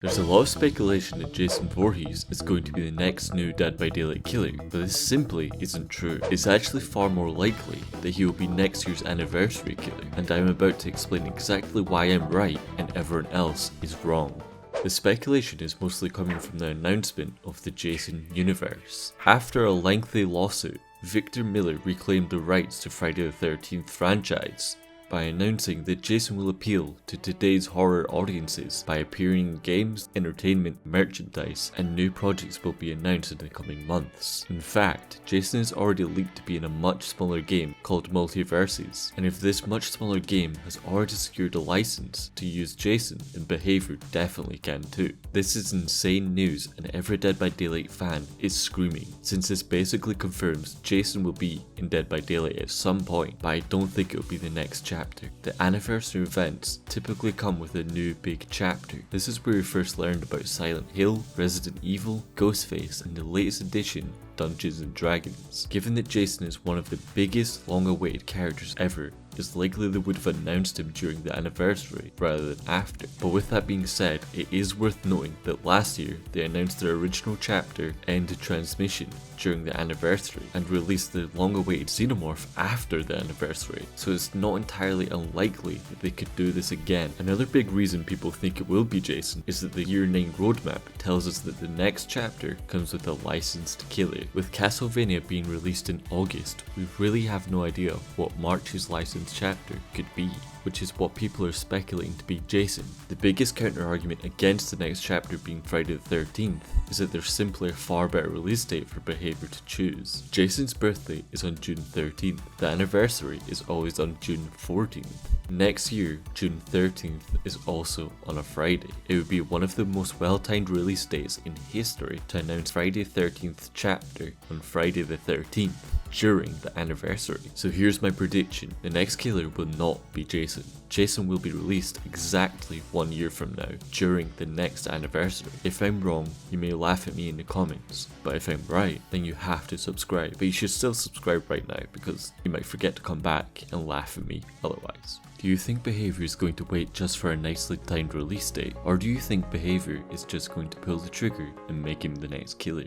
There's a lot of speculation that Jason Voorhees is going to be the next new Dead by Daylight killer, but this simply isn't true. It's actually far more likely that he will be next year's anniversary killer, and I'm about to explain exactly why I'm right and everyone else is wrong. The speculation is mostly coming from the announcement of the Jason universe. After a lengthy lawsuit, Victor Miller reclaimed the rights to Friday the 13th franchise by announcing that Jason will appeal to today's horror audiences by appearing in games, entertainment, merchandise, and new projects will be announced in the coming months. In fact, Jason is already leaked to be in a much smaller game called Multiverses, and if this much smaller game has already secured a license to use Jason, then Behavior definitely can too. This is insane news, and every Dead by Daylight fan is screaming, since this basically confirms Jason will be in Dead by Daylight at some point, but I don't think it will be the next chapter. The anniversary events typically come with a new big chapter. This is where we first learned about Silent Hill, Resident Evil, Ghostface, and the latest edition, Dungeons and Dragons. Given that Jason is one of the biggest long-awaited characters ever, it's likely they would have announced him during the anniversary rather than after. But with that being said, it is worth noting that last year they announced their original chapter End Transmission during the anniversary and released the long-awaited Xenomorph after the anniversary, so it's not entirely unlikely that they could do this again. Another big reason people think it will be Jason is that the Year 9 roadmap tells us that the next chapter comes with a licensed killer. With Castlevania being released in August, we really have no idea what March's licensed chapter could be, which is what people are speculating to be Jason. The biggest counter argument against the next chapter being Friday the 13th is that there's simply a far better release date for Behavior to choose. Jason's birthday is on June 13th, the anniversary is always on June 14th. Next year, June 13th is also on a Friday. It would be one of the most well-timed release dates in history to announce Friday 13th chapter on Friday the 13th during the anniversary. So here's my prediction. The next killer will not be Jason. Jason will be released exactly 1 year from now during the next anniversary. If I'm wrong, you may laugh at me in the comments, but if I'm right, then you have to subscribe. But you should still subscribe right now because you might forget to come back and laugh at me otherwise. Do you think Behavior is going to wait just for a nicely timed release date? Or do you think Behavior is just going to pull the trigger and make him the next killer?